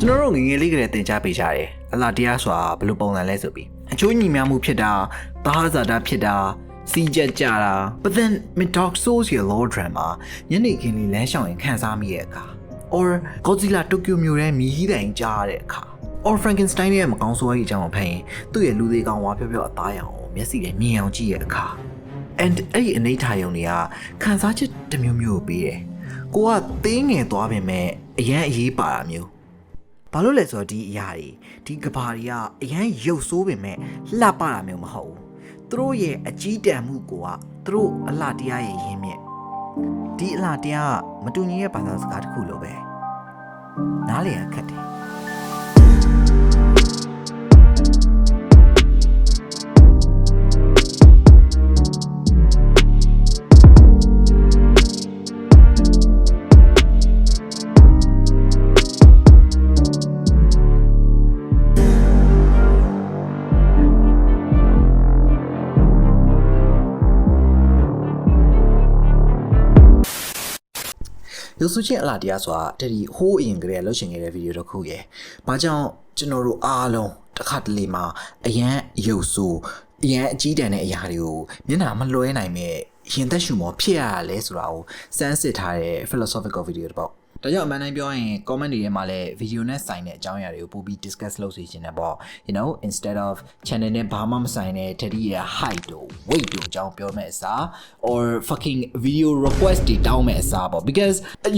ကျွန်တော်တို့ငငယ်လေးကလေးတင် ကြားပေးကြတယ်အလားတရားဆိုတာဘယ်လိုပုံစံလဲဆိုပြီးအချိုးညီများမှုဖြစ်တာသဟဇာတာဖြစ်တာစီချက်ကြတာ but then mid dark souls ရဲ့ law drama ညနေခင်းလေးလမ်းလျှောက်ရင်ခံစားမိရဲ့အခါ or Godzilla Tokyo မြို့ထဲမြည်ဟီးတိုင်ကြားရတဲ့အခါ or Frankenstein ရဲ့မကောင်းဆိုးရေးအကြောင်းကိုဖတ်ရင်သူ့ရဲ့လူသေးကောင်ဝါပြောအသားရောင်မျက်စိနဲ့မြင်အောင်ကြည့်ရဲ့အခါ and အဲ့ဒီအနေထားယုံတွေကခံစားချက်တစ်မျိုးမျိုးပေးတယ်ကိုကသေးငယ်သွားပြင်မဲ့အရန်အရေးပါတာမျိုးဘာလို့လဲဆိုတော့ဒီအရာတွေဒီကဘာတွေကအရန်ရုပ်ဆိုးပြင်မဲ့လှပတာမျိုးမဟုတ်ဘူးသူတို့ရဲ့အကြီးတန်းမှုကသူတို့အလှတရားရဲ့ရင်းမြစ်ဒီအလှတရားကမတူညီရဲ့ဘာသာစကားတစ်ခုလိုပဲနားလည်ရခက်တယ်ရုပ်စုချင်းအလားတရားဆိုတာတတိဟိုးအရင်ကလေးလှုပ်ရှင်ခဲ့တဲ့ဗီဒီယိုတစ်ခုရယ်။ဘာကြောင့်ကျွန်တော်တို့အားလုံးတစ်ခါတလေမှာအရန်ရုပ်စုအရန်အကြီးတန်းတဲ့အရာတွေကိုမျက်နှာမလွှဲနိုင်မဲ့ရင်သက်ရှူမောဖြစ်ရတာလဲဆိုတာကိုစမ်းစစ်ထားတဲ့ philosophical video တစ်ပေါ့။ဒါကြောင့်အမှန်တိုင်းပြောရင် comment တွေထဲမှာလည်း video နဲ့ဆိုင်တဲ့အကြောင်းအရာတွေကိုပို့ပြီး discuss လုပ်စေချင်တယ်ပေါ့ you know instead of channel နဲ့ဘာမှမဆိုင်တဲ့တတိရဲ့ height တို့ weight တို့အကြောင်းပြောမယ့်အစား or fucking video request တွေတောင်းမယ့်အစားပေါ့ because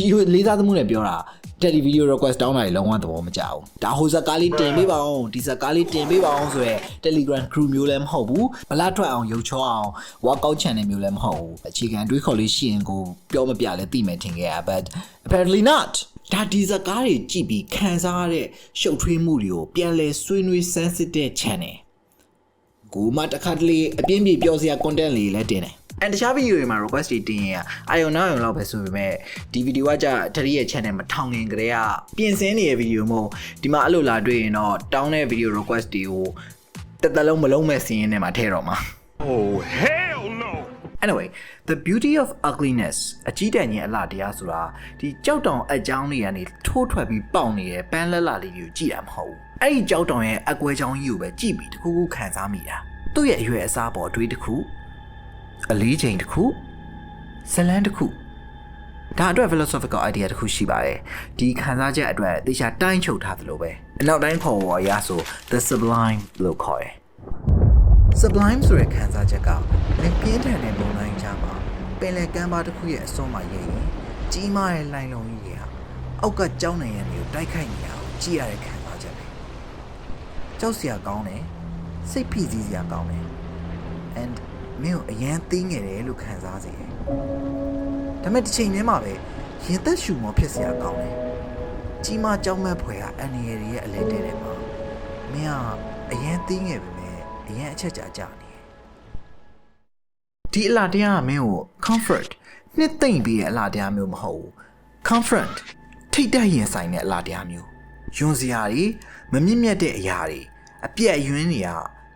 you လေးစားသမှုနဲ့ပြောတာတက်ဒီ video request တောင်းတာတွေလုံးဝသဘောမကျဘူးဒါဟိုဇာကားလေးတင်ပေးပါအောင်ဒီဇာကားလေးတင်ပေးပါအောင်ဆိုရယ် Telegram crew မျိုးလည်းမဟုတ်ဘူးဗလာထွက်အောင်ရုပ်ချောအောင် workout channel မျိုးလည်းမဟုတ်ဘူးအခြေခံတွေးခေါ်လေးရှိရင်ကိုပြောမပြလဲသိမယ်ထင်ခဲ့ရ but apparently not ဒါဒီဇာကားတွေကြည့်ပြီးခံစားရတဲ့ရှုပ်ထွေးမှုတွေကိုပြန်လဲဆွေးနွေး sensitive channel ကိုမှတစ်ခါတလေအပြင်းပြေပြောစရာ content လေးလည်းတင်တယ်and တခြား video တွေမှာ request တွေတင်ရင်အာယုံနောက်ယုံလောက်ပဲဆိုပေမဲ့ဒီ video ကကြာတတိရဲ့ channel မှာထောင်ငင်ကြတဲ့ကပြင်ဆင်နေတဲ့ video မို့ဒီမှာအဲ့လိုလာတွေ့ရင်တော့တောင်းတဲ့ video request တွေကိုတစ်သက်လုံးမလုံးမဲ့စီးရင်ထဲမှာထည့်တော့မှာ Oh hell no Anyway the beauty of ugliness အကြီးတန်းကြီးအလားတရားဆိုတာဒီကြောက်တောင်အကြောင်းတွေကနေထိုးထွက်ပြီးပေါက်နေတဲ့ပန်းလက်လာလေးကိုကြည့်ရမှာမဟုတ်ဘူးအဲ့ဒီကြောက်တောင်ရဲ့အကွဲချောင်းကြီးကိုပဲကြည့်ပြီးတခုခုခံစားမိတာသူ့ရဲ့အရွယ်အစားပေါ်အတွေးတစ်ခုအလေးချိန်တစ်ခုဇလန်းတစ်ခုဒါအတွက် philosophical idea တစ်ခုရှိပါတယ်ဒီခံစားချက်အတွက်သေချာတိုင်းချုပ်ထားသလိုပဲအနောက်တိုင်းခေါ်ပေါ်ရဆို the sublime လို့ခေါ်တယ် sublime ဆိုတဲ့ခံစားချက်ကလက်ပြင်းထန်တဲ့ပုံတိုင်းချမှာပင်လယ်ကမ်းပါးတစ်ခုရဲ့အစွန်းမှာရရင်ကြီးမားတဲ့လိုင်းလုံးကြီးတွေကအောက်ကကြောင်းနေရံတွေကိုတိုက်ခိုက်နေတာကိုကြည့်ရတဲ့ခံစားချက်ပဲကြောက်စရာကောင်းတယ်စိတ်ဖိစီးစရာကောင်းတယ် and မင်းကိုအရန်သိငယ်တယ်လို့ခံစားစေတယ်ဒါပေမဲ့တစ်ချိန်တည်းမှာပဲရင်သက်ရှူမောဖြစ်စရာကောင်းတယ်ကြီးမားကြောက်မက်ဖွယ်ကအန်နီရရဲ့အလဲတဲထဲမှာမင်းကအရန်သိငယ်ပဲအရန်အချက်ကြာကြနေဒီအလားတရားကမင်းကို comfort နှစ်သိမ့်ပြီးတဲ့အလားတရားမျိုးမဟုတ်ဘူး comfort ထိတ်တက်ရင်ဆိုင်တဲ့အလားတရားမျိုးယွန်းစရာတွေမမြင့်မြတ်တဲ့အရာတွေအပြက်အယွင်းတွေက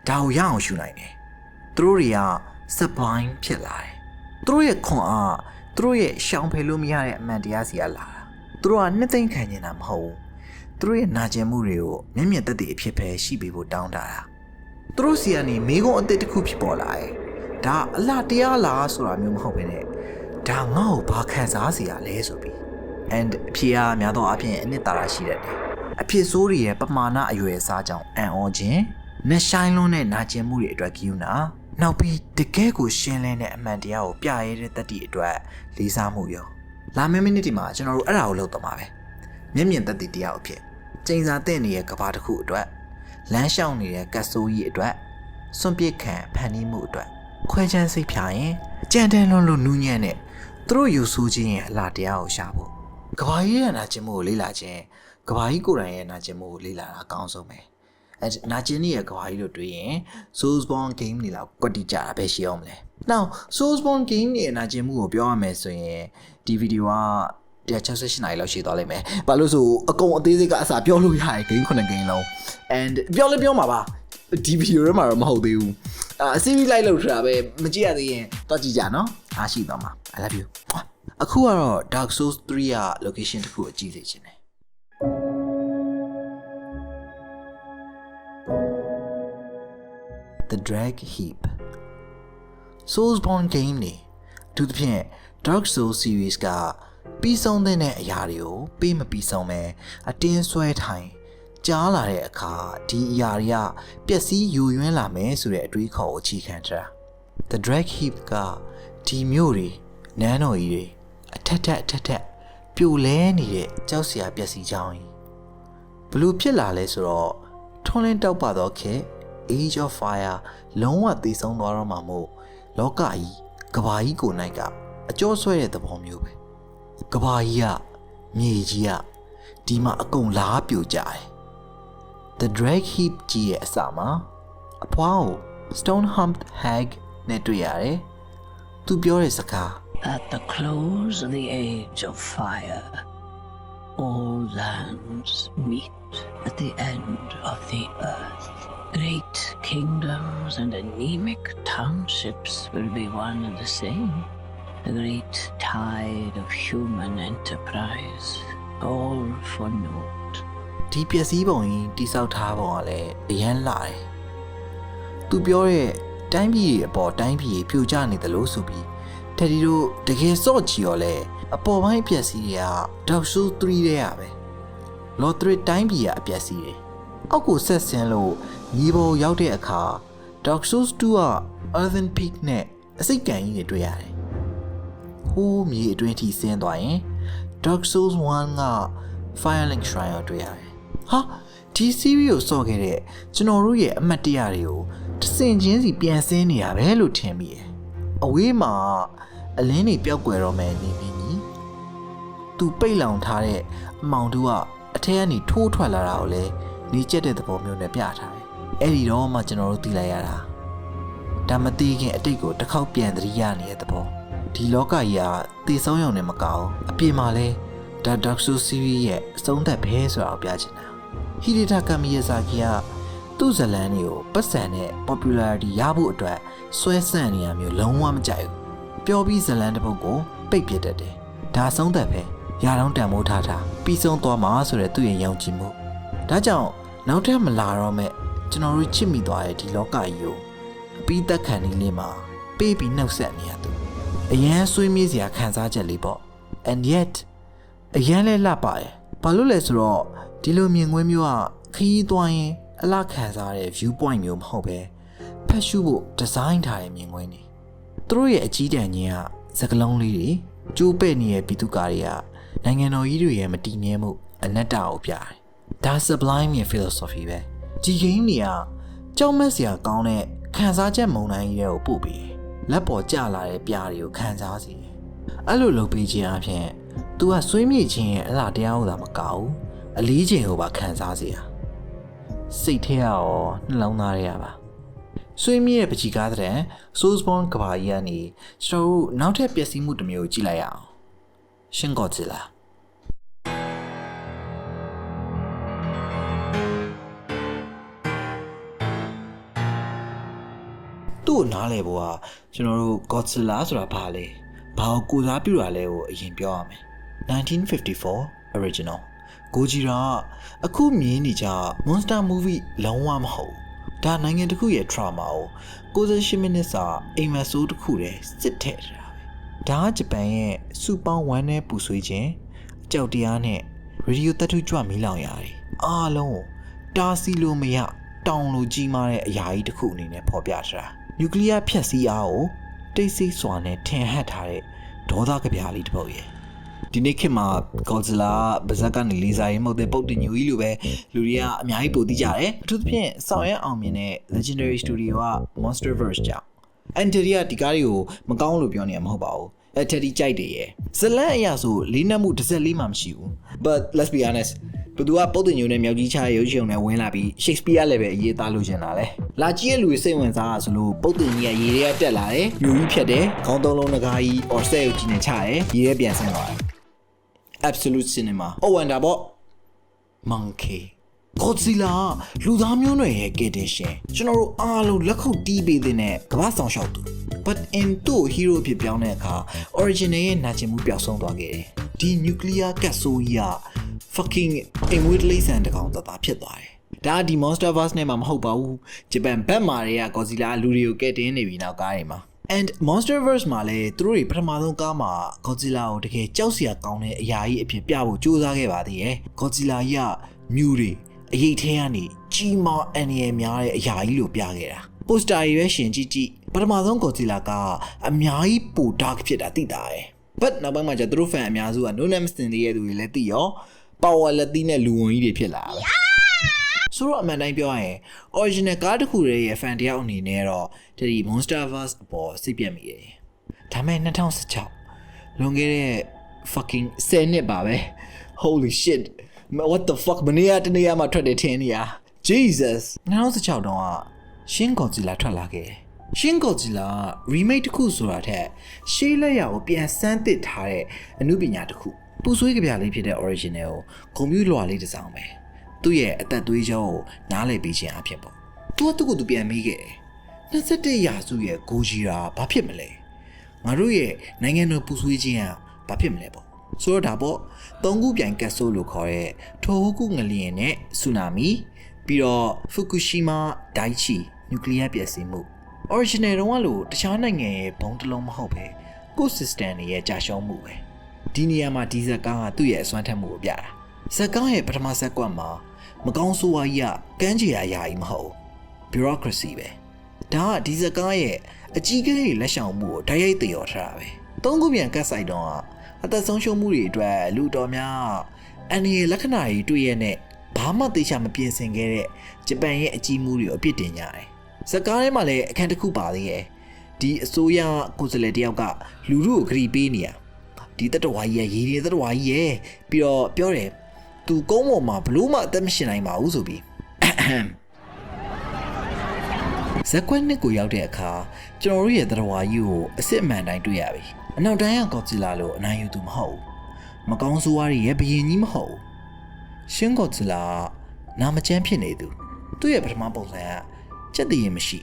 ဒါကိုရအောင်ရှူနိုင်တယ်သူတို့တွေက sublime ဖြစ်လာတယ်သူတို့ရဲ့ခွန်အားသူတို့ရဲ့ရှောင်ဖယ်လို့မရတဲ့အမှန်တရားစီကလာတာသူတို့ကနှစ်သိမ့်ခံနေတာမဟုတ်ဘူးသူတို့ရဲ့နာကျင်မှုတွေကိုမျက်မြင်သက်သေအဖြစ်ပဲရှိပေးဖို့တောင်းတာသူတို့စီကနေမိကုံးအသစ်တစ်ခုဖြစ်ပေါ်လာတယ်ဒါအလားတရားလားဆိုတာမျိုးမဟုတ်ဘဲနဲ့ဒါငါ့ကိုဘာခံစားစေရလဲဆိုပြီး and အဖြစ်အားများသောအားဖြင့်အနှစ်သာရရှိတတ်တယ်အဖြစ်ဆိုးတွေရဲ့ပမာဏအရွယ်အစားကြောင့်အံ့ဩခြင်းနှဆိုင်လွန်းတဲ့နာကျင်မှုတွေအတွက်ကိယူနာနောက်ပြီးတကယ်ကိုရှင်းလင်းတဲ့အမှန်တရားကိုပြရဲတဲ့တတိအတွက်လေးစားမှုရောလာမယ့်မိနစ်ဒီမှာကျွန်တော်တို့အဲ့ဒါကိုလုပ်တော့မှာပဲမျက်မြင်သက်သေတရားအဖြစ်ကျိန်စာတဲ့နေတဲ့ကဘာတစ်ခုအတွက်လမ်းလျှောက်နေတဲ့ကတ်ဆိုးကြီးအတွက်စွန့်ပစ်ခံဖန်တီးမှုအတွက်ခွဲချမ်းစိတ်ဖြာရင်အကြံတန်းလွန်းလို့နူးညံ့တဲ့သူတို့ယူဆခြင်းရဲ့အလားတရားကိုရှာဖို့ကဘာကြီးရဲ့နာကျင်မှုကိုလေ့လာခြင်းကဘာကြီးကိုယ်တိုင်ရဲ့နာကျင်မှုကိုလေ့လာတာအကောင်းဆုံးပဲအဲနာကျင်ရဲ့ကဘာကြီးလို့တွေးရင် Soulsborne game တွေလောက်ကွက်တိကြတာပဲရှိအောင်မလဲ Now Soulsborne game ရဲ့နာကျင်မှုကိုပြောရမယ်ဆိုရင်ဒီဗီဒီယိုက168နာရီလောက်ရှိသွားလိမ့်မယ်ဘာလို့ဆိုအကုန်အသေးစိတ်ကအစားပြောလို့ရတယ် game 9 game လုံး and ပြောလဲပြောမှာပါဒီဗီဒီယိုထဲမှာတော့မဟုတ်သေးဘူးအစီးလိုက်လို့ထတာပဲမကြည့်ရသေးရင်တော့ကြည့်ကြနော်အားရှိသွားမှာ I love you အခုကတော့ Dark Souls 3 က location တစ်ခုကိုကြည့်စေချင်တယ် The Drag Heap Soulsborne game နေအထူးသဖြင့် Dark Souls series ကပြီးဆုံးတဲ့အရာတွေကိုပေးမပြီးဆုံးပဲအတင်းဆွဲထိုင်ကြားလာတဲ့အခါဒီအရာတွေကပျက်စီးယိုယွင်းလာမယ်ဆိုတဲ့အတွေးခေါ်ကိုအခြေခံထား The Drag Heap ကဒီမြို့တွေနန်းတော်ကြီးတွေအထက်ပြိုလဲနေတဲ့ကြောက်စရာပျက်စီးကြောင်းကြီးဘလို့ဖြစ်လာလဲဆိုတော့ထွန်းလင်းတောက်ပသောခေတ် Age of Fire လုံးဝသေဆုံးသွားတော့မှမို့လောကကြီးကဘာကြီးကိုနိုင်ကအကျော်ဆွဲတဲ့သဘောမျိုးပဲကဘာကြီးကမြေကြီးကဒီမှာအကုန်လားပြိုကြတယ် The Drag Heap ကြီးရဲ့အစမှာအဖွားကို Stone Humped Hag နဲ့တွေ့ရတယ်သူပြောတဲ့စကား At the close of the Age of Fire, all lands meet at the end of the earth. Great kingdoms and anemic townships will be one and the same. A great tide of human enterprise, all for naught. ဒီပျက်စီးပုံကြီးတိဆောက်ထားပုံကလည်းအရန်လာတယ်သူပြောတဲ့တိုင်းပြည်အပေါ်တိုင်းပြည်ပြိုကျနေတယ်လို့ဆိုပြီးတတိတို့တကယ်စော့ချီရောလဲအပေါ်ပိုင်းအပျက်စီးတွေက Dark Souls 3တဲ့ရပဲလော်ထရစ်တိုင်းပြည်ကအပျက်စီးတယ်အောက်ကိုဆက်ဆင်းလို့မြေပေါ်ရောက်တဲ့အခါ Dark Souls 2က Earthen Peak နဲ့အစိတ်ကန်ကြီးတွေတွေ့ရတယ်ဟိုးမြေအတွင်းထိဆင်းသွားရင် Dark Souls 1က Firelink Shrine ကိုတွေ့ရတယ်ဟာဒီ series ကိုစော့ခဲ့တဲ့ကျွန်တော်တို့ရဲ့အမှတ်တရတွေကိုတစ်စင်ချင်းစီပြန်ဆင်းနေရပဲလို့ထင်မိတယ်အဝေးမှာအလင်းတွေပျောက်ကွယ်တော့မယ်နေပြီညီသူပိတ်လောင်ထားတဲ့အမောင်တို့ကအထက်ကနေထိုးထွက်လာတာကိုလည်းနေကျက်တဲ့သဘောမျိုးနဲ့ပြထားတယ်အဲ့ဒီတော့မှကျွန်တော်တို့သိလိုက်ရတာဒါမသိခင်အတိတ်ကိုတစ်ခေါက်ပြန်သတိရနေတဲ့သဘောဒီလောကကြီးကတည်ဆုံးရုံနဲ့မကောင်းအပြင်မှာလဲဒါ Dark Souls series ရဲ့အဆုံးသက်ပဲဆိုတာကိုပြချင်တာဟီဒေတာကာမီယာဇာကီကသူ့ဇလန်းတွေကိုပတ်စံနဲ့ popularity ရဖို့အတွက်ဆွဲဆန့်နေရမျိုးလုံးဝမကြိုက်ဘူးပျော်ပြီးဇလန်းတစ်ပုဒ်ကိုပိတ်ပစ်တတ်တယ်ဒါအဆုံးသက်ပဲရအောင်တန်မိုးထားပြီးဆုံးသွားမှာဆိုတဲ့သူ့ရဲ့ယုံကြည်မှုဒါကြောင့်နောက်ထပ်မလာတော့မဲ့ကျွန်တော်တို့ချစ်မိသွားတဲ့ဒီလောကကြီးကိုအပြီးသက်ခံနေလေးမှာပေးပြီးနှုတ်ဆက်နေရသူအရန်ဆွေးမြေ့စရာခံစားချက်လေးပေါ့ and yet အရန်လဲလှပါတယ်ဘာလို့လဲဆိုတော့ဒီလိုမြင်ကွင်းမျိုးကခရီးသွားရင်အလားခံစားရတဲ့ view point မျိုးမဟုတ်ပဲဖက်ရှုဖို့ design ထားတဲ့မြင်ကွင်းတွေသူတို့ရဲ့အကြီးတန်းကြီးကစကလုံးလေးတွေကျိုးပဲ့နေတဲ့ပြည်သူကားတွေကနိုင်ငံတော်ကြီးတွေရဲ့မတည်မြဲမှုအနတ္တကိုပြတယ်ဒါ sublime ရဲ့ philosophy ပဲဒီ game တွေကကြောက်မက်စရာကောင်းတဲ့ခံစားချက်မုံတိုင်းကြီးတွေကိုပို့ပြီးလက်ပေါ်ကျလာတဲ့ပြားတွေကိုခံစားစေတယ်အဲ့လိုလုပ်ပေးခြင်းအပြင်သူကဆွေးမြေ့ခြင်းရဲ့အလားတရားကိုသာမကောက်ဘူးအလေးချိန်ကိုပါခံစားစေတာစိတ်ထဲရောနှလုံးသားထဲရပါဆွေးမြေ့ရဲ့ပချီကားတဲ့ Soulsborne ကဘာကြီးကနေကျွန်တော်တို့နောက်ထပ်ပျက်စီးမှုတစ်မျိုးကြည့်လိုက်ရအောင်ရှင်းကော့ဂျီလာသူ့ကိုနားလဲဖို့ကကျွန်တော်တို့ Godzilla ဆိုတာဘာလဲဘာကိုစားပြုတာလဲကိုအရင်ပြောရမယ်1954 original ဂိုဂျီရာအခုမြင်နေကြ monster movie လုံးဝမဟုတ်ဒါနိုင်ငံတစ်ခုရဲ့ trauma ကို68မိနစ်စာအိမ်မက်ဆိုးတစ်ခုတည်းစစ်ထည့်ထားတာပဲဒါကဂျပန်ရဲ့စူပေါင်းဝမ်းနဲ့ပူဆွေးခြင်းအကြောက်တရားနဲ့ရေဒီယိုသတ္ထုကြွမီးလောင်ရတယ်အားလုံးကိုတားဆီးလို့မရတောင်လိုကြီးမားတဲ့အရာကြီးတစ်ခုအနေနဲ့ဖော်ပြထားတာနျူကလ িয়ার ဖျက်ဆီးအားကိုတိတ်ဆိတ်စွာနဲ့ထင်ဟပ်ထားတဲ့ဒေါသကြပြားလေးတစ်ပုဒ်ရဲ့ဒီနေ့ခေတ်မှာ Godzilla ဗဇက်ကနေလေးစားရင်မဟုတ်တဲ့ပုတ်တင်ညူကြီးလိုပဲလူတွေကအများကြီးပိုသိကြတယ်အထူးသဖြင့်ဆောင်ရွက်အောင်မြင်တဲ့ Legendary Studio က Monsterverse ကြောင့်အန်တရီကဒီကားတွေကိုမကောင်းလို့ပြောနေမှာမဟုတ်ပါဘူးအဲ့တက်ဒီကြိုက်တယ်ရဲ့ဇလန်အရာဆိုလေးနက်မှုတစ်စက်လေးမှမရှိဘူး but let's be honest ဘသူကပုတ်တင်ညူနဲ့မြောက်ကြီးချရုပ်ရှင်နဲ့ဝင်လာပြီး Shakespeare လည်းပဲအရေးသားလို့ကျင်တာလေလာကြည့်ရဲ့လူတွေစိတ်ဝင်စားတာဆိုလို့ပုတ်တင်ကြီးကရေတွေကတက်လာတယ်ညူကြီးဖြတ်တယ်ခေါင်းသုံးလုံးငကားကြီး or စက်ရုပ်ကြီးနဲ့ချတယ်ရေတွေပြန်ဆင်းသွားတယ်Absolute Cinema ဟုတ်ဝန္တာပေါ့ Monkey Godzilla လူသားမျိုးနွယ်ရဲ့ကယ်တင်ရှင်ကျွန်တော်တို့အားလုံးလက်ခုပ်တီးပေးတဲ့ကမ္ဘာဆောင်ရှောက်သူ but in တို့ hero ဖြစ်ပြောင်းတဲ့အခါ original ရဲ့နာကျင်မှုပျောက်ဆုံးသွားခဲ့တယ်ဒီ nuclear ကတ်ဆိုးကြီးက fucking အိမ်မွေးတလိမ့်ဆန်တကောင်တသားဖြစ်သွားတယ် ဒါဒီ Monsterverse နဲ့မှမဟုတ်ပါဘူးဂျပန်ဘက်မာတွေက Godzilla လူတွေကိုကဲတင်နေပြီနောက်ကားတွေမှာ and Monsterverse မှာလည်းသူတို့တွေပထမဆုံးကားမှာ Godzilla ကိုတကယ်ကြောက်စရာကောင်းတဲ့အရာကြီးအဖြစ်ပြဖို့ကြိုးစားခဲ့ပါသေးတယ် Godzilla ကြီးကမြူတွေအရေးထဲကနေကြီးမားအန်ရယ်များတဲ့အရာကြီးလို့ပြခဲ့တာပိုစတာတွေပဲရှင်ကြည့်ပထမဆုံး Godzilla ကအများကြီးပို dark ဖြစ်တာသိတာရယ် but နောက်ပိုင်းမှာကျသူတို့ fan အများစုက no name စင်သေးတဲ့သူတွေလည်းသိရော power လက်သီးနဲ့လူဝင်ကြီးတွေဖြစ်လာတယ်ဆိုတော့အမှန်တိုင်းပြောရရင် original ကားတစ်ခုတည်းရဲ့ fan တယောက်အနေနဲ့တော့ဒီ Monsterverse အပေါ်စိတ်ပြတ်မိတယ်ဒါပေမဲ့2016လွန်ခဲ့တဲ့ fucking 10နှစ်ပါပဲ holy shit what the fuck မနေ့ကတနေ့ကမှထွက်တယ်ထင်နေရ Jesus 2016တုန်းက Shin Godzilla ထွက်လာခဲ့တယ်Shin Godzilla remake တစ်ခုဆိုတာထက်ရှေးလက်ရာကိုပြန်စမ်းသစ်ထားတဲ့အမှုပညာတစ်ခုပူဆွေးကြပြလေးဖြစ်တဲ့ original ကိုဂုံပြူလွှာလေးတစ်စောင်းပဲသူ့ရဲ့အသက်သွေးကြောကိုနားလည်ပေးခြင်းအဖြစ်ပေါ့သူကသူ့ကိုသူပြန်မေးခဲ့တယ်21ရာစုရဲ့ဂိုဂျီရာဘာဖြစ်မလဲငါတို့ရဲ့နိုင်ငံတော်ပူဆွေးခြင်းကဘာဖြစ်မလဲပေါ့ဆိုတော့ဒါပေါ့၃ခုပြိုင်ကတ်ဆိုးလို့ခေါ်တဲ့ထိုဟိုကုငလျင်နဲ့ဆူနာမီပြီးတော့ Fukushima Daiichi နျူကလ িয়ার ပျက်စီးမှု original တုန်းကလို့တခြားနိုင်ငံရဲ့ဘုံတစ်လုံးမဟုတ်ပဲကိုယ့် system တွေရဲ့ကြာရှုံးမှုပဲဒီနေရာမှာဒီဇက်ကားကသူ့ရဲ့အစွမ်းထက်မှုကိုပြတာဇက်ကားရဲ့ပထမဇက်ကွက်မှာမကောင်းဆိုးဝါးကြီးကကန်းချေရာယာကြီးမဟုတ် bureaucracy ပဲဒါကဒီဇက်ကားရဲ့အကြီးကလေးလက်ဆောင်မှုကိုဓာတ်ရိုက်သေရော်ထားတာပဲသုံးခုပြန်ကတ်ဆိုင်တော့အသက်ဆုံးရှုံးမှုတွေအတွက်လူတော်များအန်ဒီလက္ခဏာတွေတွေ့ရတဲ့ဘာမှသိချမပြင်ဆင်ခဲ့တဲ့ဂျပန်ရဲ့အကြီးမှုတွေကိုအပြစ်တင်ကြတယ်ဇက်ကားထဲမှာလည်းအခန်းတစ်ခုပါသေးရဲ့ဒီအစိုးရကိုယ်စားလှယ်တယောက်ကလူထုကိုဂရီပေးနေရဒီတတဝါကြီးရဲ့ရေတွေတတဝါကြီးရဲ့ပြီးတော့ပြောတယ်သူကုန်းပေါ်မှာဘလို့မှအသက်မရှင်နိုင်ပါဘူးဆိုပြီးဇက်ကွက်နှစ်ကိုရောက်တဲ့အခါကျွန်တော်တို့ရဲ့တတဝါကြီးကိုအစ်စ်အမှန်တိုင်းတွေ့ရပြီအနောက်တိုင်းက Godzilla လို့အနိုင်ယူသူမဟုတ်ဘူးမကောင်းဆိုးဝါးတွေရဲ့ဘရင်ကြီးမဟုတ်ဘူးShin Godzilla နာမကျန်းဖြစ်နေသူသူ့ရဲ့ပထမပုံစံကစက်တည်ရင်မရှိ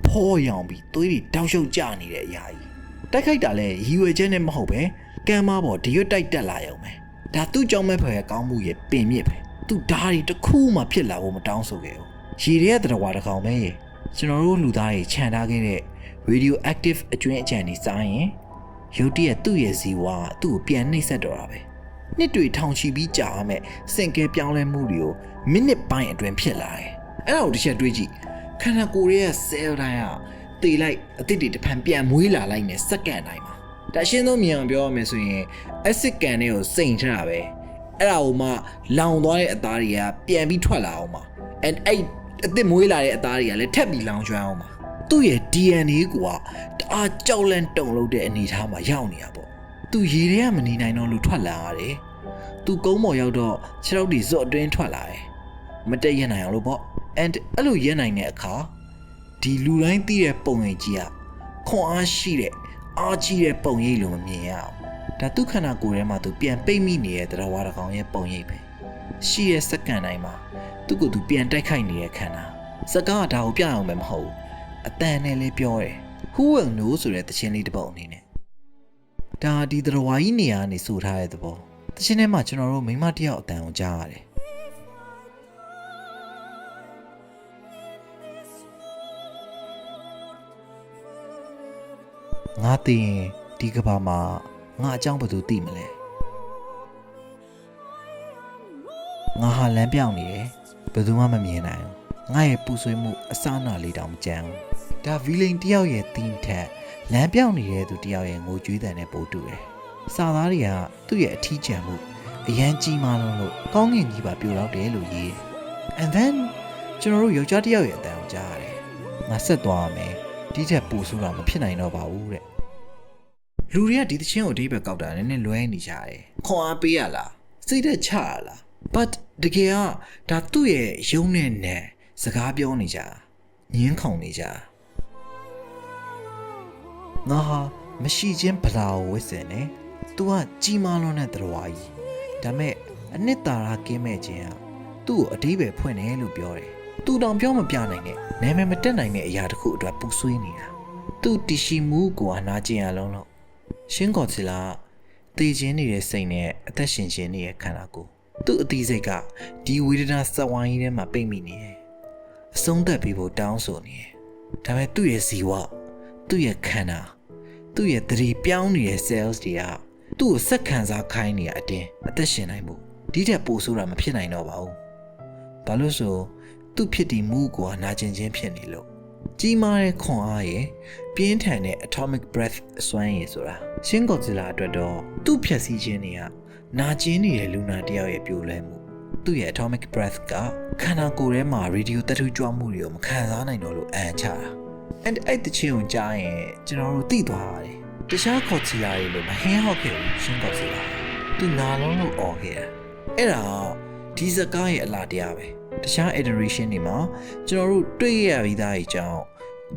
ဖောရောင်ပြီးသွေးတွေတောက်ရှုပ်ကျနေတဲ့အရာကြီးတိုက်ခိုက်တာလည်းရည်ရွယ်ချက်နဲ့မဟုတ်ပဲကမ်းမပေါ်ဒီရွတ်တိုက်တက်လာရုံပဲဒါသူ့ကြောင့်မဲ့ဖွယ်ကောင်းမှုရဲ့ပင်မြစ်ပဲသူဓာတ်တွေတစ်ခုမှဖြစ်လာဖို့မတောင်းဆိုခဲ့ဘူးရေတွေကတရဝါတစ်ကောင်ပဲကျွန်တော်တို့လူသားတွေခြံထားခဲ့တဲ့ radioactive အကျွင်းအကြံတွေစားရင်ရုတ်တရက်သူ့ရဲ့ဇီဝကသူ့ကိုပြန်နှိပ်စက်တော့တာပဲနှစ်တွေထောင်ချီပြီးကြာရမယ်စင်ကဲပြောင်းလဲမှုတွေကိုမိနစ်ပိုင်းအတွင်းဖြစ်လာတယ်အဲ့ဒါကိုတစ်ချက်တွေးကြည့်ခန္ဓာကိုယ်ရဲ့ cell တိုင်းကတေလိုက်အသစ်တွေတစ်ဖန်ပြန်မွေးလာလိုက်နေစက္ကန့်တိုင်းမှာဒါရှင်းဆုံးမြင်အောင်ပြောရမယ်ဆိုရင် acid ကန်တွေကိုစိန်ထားတာပဲအဲ့ဒါကိုမှလောင်သွားတဲ့အသားတွေကပြန်ပြီးထွက်လာအောင်ပါ and အဲ့အသစ်မွေးလာတဲ့အသားတွေကလည်းထပ်ပြီးလောင်ကျွမ်းအောင်ပါသူ့ရဲ့ DNA ကတအားကြောက်လန့်တုန်လို့တဲ့အနေအထားမှာရောက်နေတာပေါ့သူရေထဲကမနေနိုင်တော့လို့ထွက်လာရတယ်သူကုန်းပေါ်ရောက်တော့ခြေထောက်တွေဇွတ်အတွင်းထွက်လာတယ်မတက်ရနိုင်အောင်လို့ပေါ့ and အဲ့လိုရနိုင်တဲ့အခါဒီလူတိုင်းသိတဲ့ပုံရိပ်ကြီးကခွန်အားရှိတဲ့အားကြီးတဲ့ပုံရိပ်လို့မမြင်ရအောင်ဒါသူခန္ဓာကိုယ်ထဲမှာသူပြန်ပိတ်မိနေတဲ့တရားဝါဒကောင်ရဲ့ပုံရိပ်ပဲရှိရဲ့စက္ကန့်တိုင်းမှာသူ့ကိုယ်သူပြန်တိုက်ခိုက်နေတဲ့ခန္ဓာစကားကဒါကိုပြအောင်ပဲမဟုတ်အတန်နဲ့လေးပြောတယ် Who will know ဆိုတဲ့သချင်းလေးတစ်ပုဒ်အနေနဲ့ဒါဒီတရားဝါကြီးနေရာကနေဆိုထားတဲ့သဘောသချင်းထဲမှာကျွန်တော်တို့မိမတယောက်အတန်ကိုကြားရတယ်ငါသိရင်ဒီကဘာမှာငါအကြောင်းဘယ်သူသိမလဲငါဟာလမ်းပြောင်းနေတယ်ဘယ်သူမှမမြင်နိုင်ဘူးငါရဲ့ပူဆွေးမှုအစအနလေးတောင်မကြမ်းဘူးဒါဗီလိန်တယောက်ရဲ့တင်းထက်လမ်းပြောင်းနေတဲ့သူတယောက်ရဲ့ငိုကြွေးတန်နဲ့ပိုတူတယ်စာသားတွေကသူ့ရဲ့အထီးကျန်မှုအရန်ကြီးမားလို့ကောင်းကင်ကြီးပါပြိုတော့တယ်လို့ရေး and then ကျွန်တော်တို့ယောက်ျားတယောက်ရဲ့အတန်ကိုကြားရတယ်ငါဆက်သွားရမယ်ဒီထက်ပိုဆိုးတာမဖြစ်နိုင်တော့ပါဘူးတဲ့လူတွေကဒီသချင်းကိုအဓိပ္ပာယ်ကောက်တာနည်းနည်းလွဲနေကြတယ်ခွန်အားပေးရလားစိတ်သက်ချရလား but တကယ်ကဒါသူ့ရဲ့ရုံးနဲ့နဲ့စကားပြောနေကြညင်းခုန်နေကြငါဟာမရှိချင်းဗလာကိုဝစ်စင်နေသူကကြီးမားလွန်းတဲ့တော်ကြီးဒါမဲ့အနှစ်သာရကင်းမဲ့ခြင်းကသူ့ကိုအဓိပ္ပာယ်ဖွင့်တယ်လို့ပြောတယ်သူတောင်ပြောမပြနိုင်နဲ့နာမည်မတက်နိုင်တဲ့အရာတစ်ခုအတွက်ပူဆွေးနေတာသူ့တီရှိမှုကိုအနာကျင်ရလုံးလို့Shin Godzilla တည်ခြင်းနေတဲ့စိတ်နဲ့အသက်ရှင်ခြင်းနေတဲ့ခန္ဓာကိုယ် သူ့အသေးစိတ်ကဒီဝေဒနာစက်ဝိုင်းကြီးထဲမှာပိတ်မိနေတယ်အဆုံးသက်ပြီးဖို့တောင်းဆိုနေတယ်ဒါပေမဲ့သူ့ရဲ့ဇီဝသူ့ရဲ့ခန္ဓာသူ့ရဲ့သတိပြောင်းနေတဲ့ cells တွေကသူ့ကိုစက်ခံစားခိုင်းနေရအတင်းအသက်ရှင်နိုင်ဖို့ဒီထက်ပိုဆိုးတာမဖြစ်နိုင်တော့ပါဘူးဘာလို့ဆိုသူ့ဖြစ်တည်မှုကိုနာကျင်ခြင်းဖြစ်နေလို့ကြီးမားတဲ့ခွန်အားရဲ့ပြင်းထန်တဲ့ atomic breath အစွမ်းရည်ဆိုတာရှင်းကော်ဇီလာအတွက်တော့သူ့ဖြည့်ဆည်းခြင်းတွေကနာကျင်နေတဲ့လူနာတယောက်ရဲ့ပြိုလဲမှုသူ့ရဲ့ atomic breath ကခန္ဓာကိုယ်ထဲမှာ radio တထုကြွမှုတွေကိုမခံစားနိုင်တော့လို့အန်ချတာ and အဲ့တချင်းကိုကြားရင်ကျွန်တော်တို့သိသွားရတယ်တခြားကော်ဇီလာတွေလိုမဟင်းဟောက်ခဲ့ဘူးရှင်းကော်ဇီလာသူနာလုံးလို့អော်ခဲ့တာအဲ့ဒါဒီစကားရဲ့အလားတရားပဲတခြား iteration တွေမှာကျွန်တော်တို့တွေ့ရပြီးသားအကြောင်း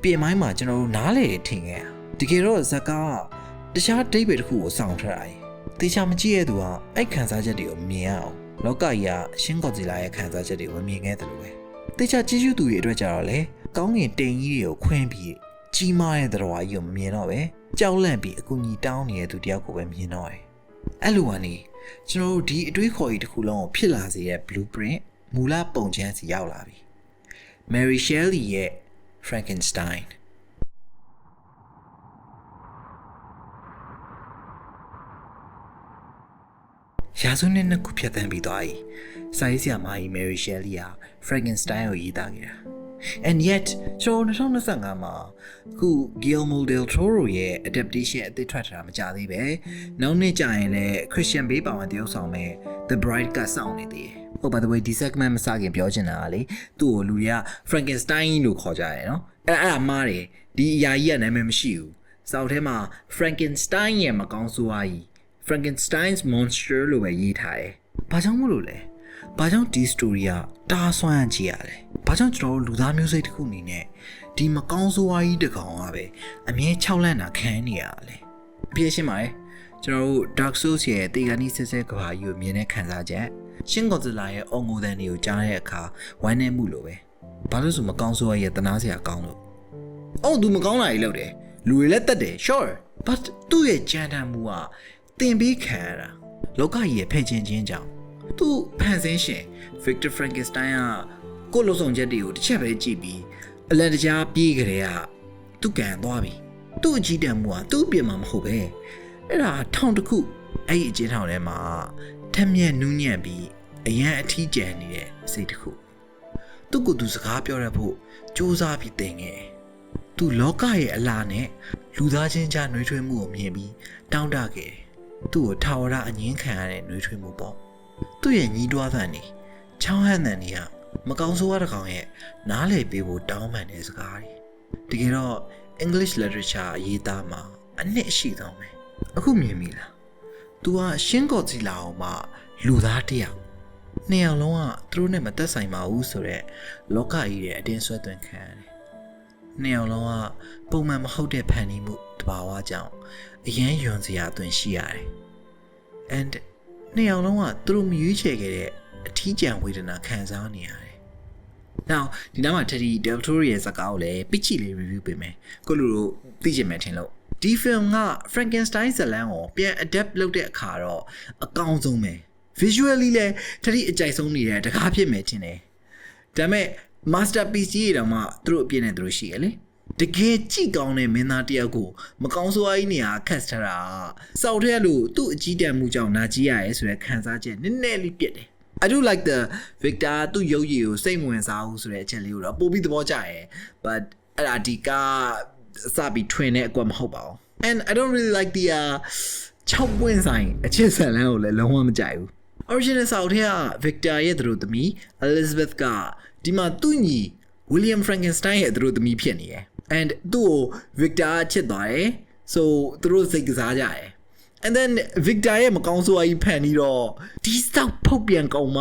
ပြင်မိုင်းမှာကျွန်တော်တို့နားလေထင်ခဲ့တကယ်တော့ဇကားတခြားဒိဗေတစ်ခုကိုစောင့်ထားတာတေချာမကြည့်ရသူကအဲ့ခံစားချက်တွေကိုမြင်ရအောင်လောကကြီးကရှင်းကော်ဇီလာရဲ့ခံစားချက်တွေကိုမြင်ခဲ့တယ်လို့ပဲတေချာကြည့်ရှုသူတွေအတွက်ကြတော့လေကောင်းငင်တိမ်ကြီးတွေကိုခွင်းပြီးကြီးမားတဲ့သတော်ကြီးကိုမမြင်တော့ပဲကြောက်လန့်ပြီးအကူကြီးတောင်းနေတဲ့သူတယောက်ကိုပဲမြင်တော့တယ်အဲ့လိုကနေကျွန်တော်တို့ဒီအတွေးခေါ်ကြီးတစ်ခုလုံးကိုဖြစ်လာစေတဲ့ blueprint မူလပုံချမ်းစီရောက်လာပြီ Mary Shelley ရဲ့ Frankenstein ရာစုနှစ်နှစ်ခုဖြတ်သန်းပြီးသွားပြီစာရေးဆရာမကြီး Mary Shelley က Frankenstein ကိုရေးသားခဲ့တာ and yet ကျွန်တော်2025မှာအခု Guillermo del Toro ရဲ့ adaptation အသစ်ထွက်ထားတာမကြသေးပဲနောက်နှစ်ကျရင်လည်း Christian Bale ပါဝင်တရုပ်ဆောင်မဲ့ The Bride ကစောင့်နေသေးတယ်Oh by the way ဒီ segment မစခင်ပြောချင်တာကလေသူ့ကိုလူတွေက Frankenstein လို့ခေါ်ကြတယ်နော်အဲ့ဒါမှားတယ်ဒီအရာကြီးကနာမည်မရှိဘူးစောက်ထဲမှာ Frankenstein ရဲ့မကောင်းဆိုးအားကြီး Frankenstein's monster လို့ပဲရေးထားတယ်ဘာကြောင့်မို့လို့လဲဘာကြောင့်ဒီ story ကတားဆွမ်းကြည့်ရလဲဘာကြောင့်ကျွန်တော်တို့လူသားမျိုးစိတ်တစ်ခုအနေနဲ့ဒီမကောင်းဆိုးအားကြီးတစ်ကောင်ကပဲအမြဲ၆လန့်တာခံနေရလဲအပြည့်ရှင်းပါလေကျွန်တော်တို့ Dark Souls ရဲ့တေဂာနီဆဲဆဲကဘာကြီးကိုမြင်တဲ့ခံစားချက်ရှင်းကော်ဇီလာရဲ့အော်ငိုတန်တွေကိုကြားတဲ့အခါဝမ်းနည်းမှုလိုပဲဘာလို့ဆိုမကောင်းဆိုးရဲ့တနာစရာကောင်းလို့အော်သူမကောင်းတာကြီးလုပ်တယ်လူတွေလည်းတတ်တယ် sure but သူ့ရဲ့ကြမ်းတမ်းမှုကတင်ပြီးခံရတာလောကကြီးရဲ့ဖဲ့ချင်းချင်းကြောင့်သူ့ဖန်ဆင်းရှင် Victor Frankenstein ကကိုယ့်လုံဆောင်ချက်တွေကိုတစ်ချက်ပဲကြည့်ပြီးအလန်တကြားပြေးကြတဲ့ကသူ့ကန်သွားပြီသူ့အကြီးတန်းမှုကသူ့အပြင်မှာမဟုတ်ပဲအဲ့ဒါထောင်တစ်ခုအဲ့ဒီအကျဉ်းထောင်ထဲမှာထက်မြက်နူးညံ့ပြီးအရန်အထီးကျန်နေတဲ့စိတ်တစ်ခုသူ့ကိုယ်သူစကားပြောရဖို့စူးစမ်းပြီးသင်ခဲ့သူလောကရဲ့အလားနဲ့လူသားချင်းကြားနှွေးထွေးမှုကိုမြင်ပြီးတောင်းတခဲ့သူ့ကိုထာဝရအငင်းခံရတဲ့နှွေးထွေးမှုပေါ့သူ့ရဲ့ညီးတွားသံနေချောင်းဟန်သံတွေကမကောင်းဆိုးရတဲ့ကောင်ရဲ့နားလည်ပေးဖို့တောင်းပန်တဲ့စကားတွေတကယ်တော့ English literature အရေးသားမှာအနှစ်အရှိဆုံးပဲအခုမြင်ပြီလားသူကရှင်းကော်ဂျီလာအောင်မှလူသားတယောက်နှစ်ယောက်လုံးကသူတို့နဲ့မသက်ဆိုင်ပါဘူးဆိုတော့လောကကြီးရဲ့အတင်းဆွဲသွင်းခံရတယ်နှစ်ယောက်လုံးကပုံမှန်မဟုတ်တဲ့ဖန်တီးမှုတဘာဝကြောင့်အရန်ယွန်စရာအသွင်ရှိရတယ် and နှစ်ယောက်လုံးကသူတို့မရွေးချယ်ခဲ့တဲ့အထီးကျန်ဝေဒနာခံစားနေရတယ် now ဒီနောက်မှာ Teddy Del Toro ရဲ့ဇာတ်ကားကိုလည်းပြစ်ချီလေး review ပေးမယ်ကိုလူတို့သိချင်မယ်ထင်လို့ဒီ film က Frankenstein ဇာတ်လမ်းကိုပြန် adapt လုပ်တဲ့အခါတော့အကောင်းဆုံးပဲ visually လည်းTeddyအကြိုက်ဆုံးနေတဲ့တကားဖြစ်မယ်ထင်တယ်ဒါပေမဲ့ masterpiece ကြီးတောင်မှသူတို့အပြည့်နဲ့သူတို့ရှိရလေတကယ်ကြည့်ကောင်းတဲ့မင်းသားတယောက်ကိုမကောင်းဆိုးအားကြီးနေရာခတ်ထားတာစောက်ထဲလို့သူ့အကြီးတန်းမှုကြောင့်နာကြီးရရဲဆိုတဲ့ခံစားချက်နည်းနည်းလေးပြစ်တယ် I do like the Victor သူ့ရုပ်ရည်ကိုစိတ်ဝင်စားဘူးဆိုတဲ့အချက်လေးကိုတော့ပို့ပြီးသဘောကျတယ် but အဲ့ဒါဒီကစပြီးထွင်တဲ့အကွက်မဟုတ်ပါဘူး and I don't really like the 6 ပွင့်ဆိုင်အချစ်ဆန်လန်းကိုလည်းလုံးဝမကြိုက်ဘူး original စောက်ထဲက Victor ရဲ့သူတို့သမီး Elizabeth ကဒီမှာသူ့ညီ William Frankenstein ရဲ့သူတို့သမီးဖြစ်နေတယ် and သူ့ကို Victor ချစ်သွားတယ် so သူတို့စိတ်ကစားကြတယ် and then Victor ရဲ့မကောင်းဆိုးအကြီးဖန်ပြီးတော့ဒီစောက်ဖုတ်ပြန်ကောင်မ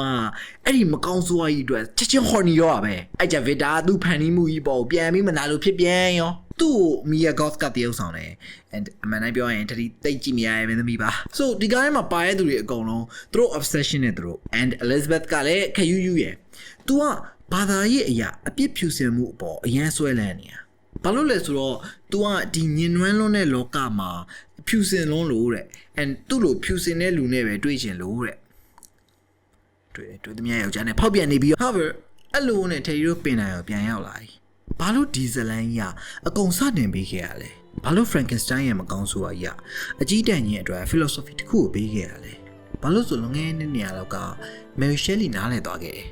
အဲ့ဒီမကောင်းဆိုးအကြီးအတွက်ချက်ချင်း horny ရောပဲအဲ့ကြ Victor သူ့ဖန်ပြီးမှုကြီးပေါ့ပြန်ပြီးမနာလို့ဖြစ်ပြန်ရောသူ့ Mia Goth ကတရုပ်ဆောင်တယ် and အမှန်တိုင်းပြောရင်တတိတိတ်ကြည့်မရရဲ့မင်းသမီးပါ so ဒီကားထဲမှာပါတဲ့သူတွေအကုန်လုံးသူတို့ obsession နဲ့သူတို့ and Elizabeth ကလည်းခယူးယူရဲ့ तू ကဘာသာရေးအရာအပြစ်ဖြူစင်မှုအပေါ်အရန်ဆွဲလန်းနေတာဘာလို့လဲဆိုတော့ तू ကဒီညင်နွမ်းလွန်းတဲ့လောကမှာဖြူစင်လုံးလို့တဲ့ and သူ့လိုဖြူစင်တဲ့လူနဲ့ပဲတွေ့ချင်လို့တဲ့ တွေ့သမျှယောက်ျားနဲ့ဖောက်ပြန်နေပြီး However အဲ့လိုနဲ့ Terry တို့ပင်နိုင်ကိုပြန်ရောက်လာပြီဘာလို့ဒီဇလန်ကြီးကအကုန်စတင်ပေးခဲ့ရလဲဘာလို့ Frankenstein ရဲ့မကောင်းဆိုးအရာအကြီးတန်းကြီးအတွက် philosophy တစ်ခုကိုပေးခဲ့ရလဲဘာလို့ဆိုလွန်ခဲ့တဲ့နေရာလောက်က Mary Shelley နားလည်သွားခဲ့တယ်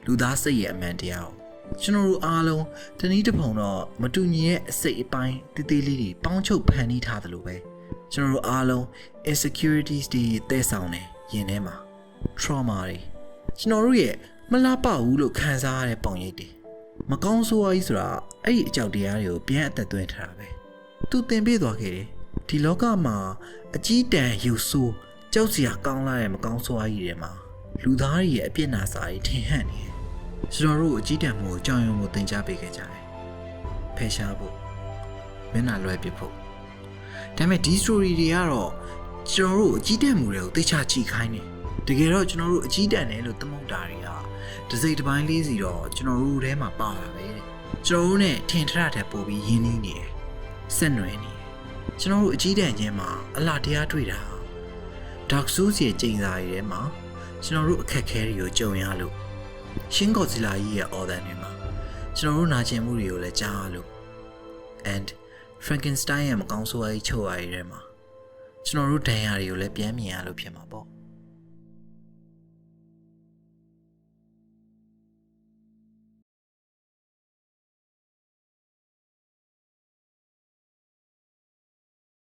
လူသားစိတ်ရဲ့အမှန်တရားကိုကျွန်တော်တို့အားလုံးတနည်းတစ်ပုံတော့မတူညီတဲ့အစိတ်အပိုင်းတေးသေးလေးတွေပေါင်းချုပ်ဖန်တီးထားသလိုပဲကျွန်တော်တို့အားလုံး insecurities တွေတည်ဆောင်နေရင်ထဲမှာ trauma တွေကျွန်တော်တို့ရဲ့မလားပဘူးလို့ခံစားရတဲ့ပုံရိပ်တွေမကောင်းဆိုးကြီးဆိုတာအဲ့ဒီအကြောက်တရားတွေကိုပြန်အသက်သွင်းထားတာပဲသူသင်ပေးသွားခဲ့တယ်ဒီလောကမှာအကြီးတန်းရုပ်ဆိုးကြောက်စရာကောင်းလာတဲ့မကောင်းဆိုးကြီးတွေမှာလူသားတွေရဲ့အပြစ်နာစာတွေထင်ဟပ်နေတယ်ကျွန်တော်တို့အကြီးတန်းမှုကိုကြောင်ရုံကိုသင်ကြားပေးခဲ့ကြတယ်ဖယ်ရှားဖို့မျက်နှာလွှဲပစ်ဖို့ဒါပေမဲ့ဒီ story တွေကတော့ကျွန်တော်တို့အကြီးတန်းမှုတွေကိုသိချကြည့်ခိုင်းတယ်တကယ်တော့ကျွန်တော်တို့အကြီးတန်းတယ်လို့သမုတ်တာတွေကတစိမ့်တစ်ပိုင်းလေးစီတော့ကျွန်တော်တို့ထဲမှာပါတာပဲကျွန်တော်တို့ ਨੇ ထင်ထရတဲ့ပို့ပြီးရင်းနှီးနေတယ်ဆက်နွယ်နေတယ်ကျွန်တော်တို့အကြီးတန်းချင်းမှာအလားတရားတွေ့တာDark Souls ရဲ့ကျိန်စာတွေထဲမှာကျွန်တော်တို့အခက်အခဲတွေကိုကြုံရလို့ရှင်းကော်ဇီလာကြီးရဲ့ order တွေမှာကျွန်တော်တို့နာကျင်မှုတွေကိုလည်းကြားရလို့ and Frankenstein ရဲ့မကောင်းဆိုးအရေးချုပ်ရတဲ့ထဲမှာကျွန်တော်တို့ဒဏ်ရာတွေကိုလည်းပြန်မြင်ရလို့ဖြစ်မှာပေါ့